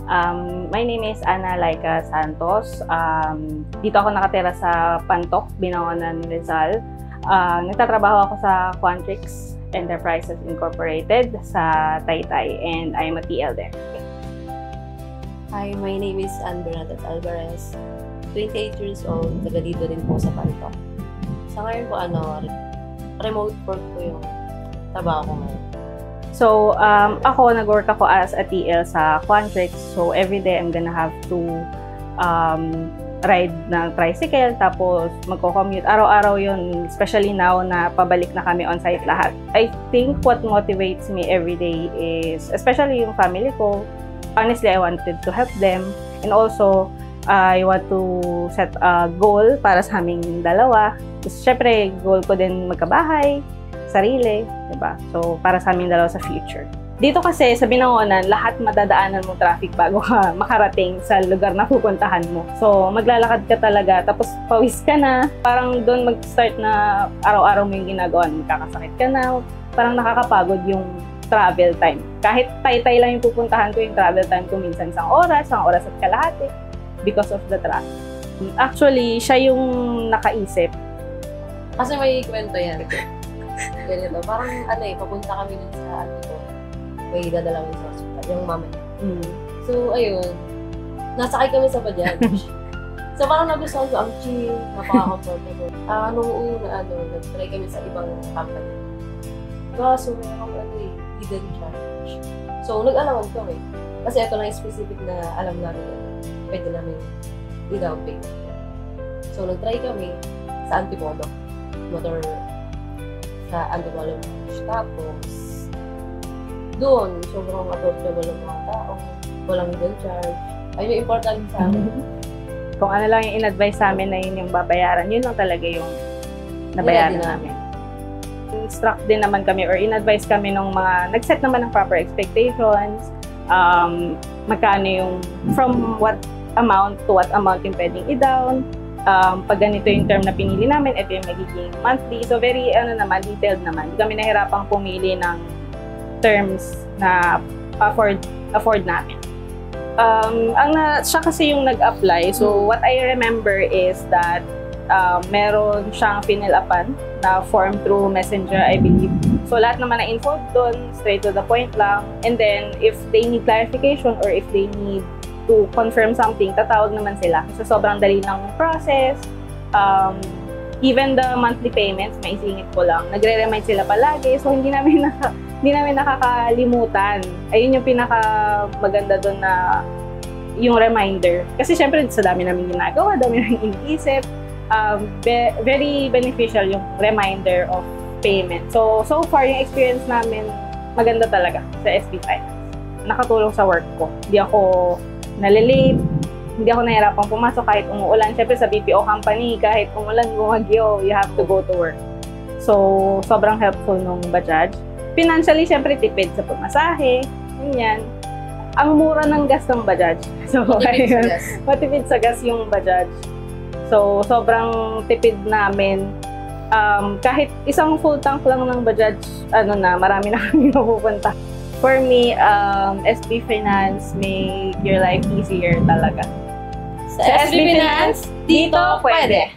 My name is Ana Laika Santos. Dito ako nakatira sa Pantok, Binangonan, Rizal. Nagtatrabaho ako sa Quantrix Enterprises Incorporated sa Taytay, and I'm a TL there. Hi, my name is Ann Bernadette Alvarez. 28 years old, taga dito din po sa Pantok. Sa ngayon po, remote work po yung trabaho ko ngayon. So, nag-work ako as a TL sa Quantrix. So, everyday I'm gonna have to ride ng tricycle, tapos magko-commute. Araw-araw yun, especially now na pabalik na kami on-site lahat. I think what motivates me everyday is, especially yung family ko, honestly, I wanted to help them. And also, I want to set a goal para sa aming dalawa. Siyempre, goal ko din magkabahay, sarili, diba? So, para sa aming dalawa sa future. Dito kasi, sa Binangonan, lahat madadaanan mo traffic bago ka makarating sa lugar na pupuntahan mo. So, maglalakad ka talaga, tapos pawis ka na. Parang doon mag-start na araw-araw mo yung ginagawa. Magkakasakit ka na. Parang nakakapagod yung travel time. Kahit Taytay lang yung pupuntahan ko, yung travel time ko minsan isang oras at kalahati because of the traffic. Actually, siya yung nakaisip. Kasi may kwento yan. Ganito, parang papunta kami dun sa ate ko. May dadalawin sa hospital, yung mama niya. So, ayun, nasakay kami sa Bajaj. So, parang nagustuhan ko, ang chill, napaka-comfortable. Nung una, nag-try kami sa ibang company. So, meron hidden charge. So, nag-alawan kami. Kasi ito lang yung specific na alam namin pwede namin i-down pay. So, nag-try kami sa Antipolo. Sa Antipolo. Tapos, doon, sobrang approachable ng mga tao. Walang hidden charge. Ayun yung important sa amin. Kung ano lang yung in-advise sa amin na yun yung babayaran, yun lang talaga yung nabayaran namin. Instruct din naman kami or in-advise kami ng mga nag-set naman ng proper expectations. Magkano yung from what amount to what amount yung pwedeng i-down. Pag ganito yung term na pinili namin, ito yung magiging monthly. So very detailed naman. Hindi kami nahirapang pumili ng terms na afford namin. Siya kasi yung nag-apply. So what I remember is that meron siyang finil-upan na form through Messenger, I believe. So lahat naman na info doon, straight to the point lang. And then if they need clarification or if they need to confirm something, tatawag naman sila. So sobrang dali ng process. Even the monthly payments, maisingit ko lang, nagre-remind sila palagi. So hindi namin nakakalimutan. Ayun yung pinaka maganda doon na yung reminder. Kasi syempre sa dami namin ginagawa, dami namin iniisip. Very beneficial yung reminder of payment. So far yung experience namin, maganda talaga sa SB Finance. Nakatulong sa work ko. Hindi ako nalilate, hindi ako nahirapang pumasok kahit umuulan. Siyempre sa BPO company, kahit umulan, bumagyo, you have to go to work. So, sobrang helpful nung Bajaj. Financially, siyempre tipid sa pamasahe, ganyan. Ang mura ng gas ng Bajaj. So, matipid sa gas yung Bajaj. So, sobrang tipid namin. Kahit isang full tank lang ng Bajaj, marami na kami mapupunta. For me, SB Finance make your life easier talaga. Sa SB Finance, dito pwede!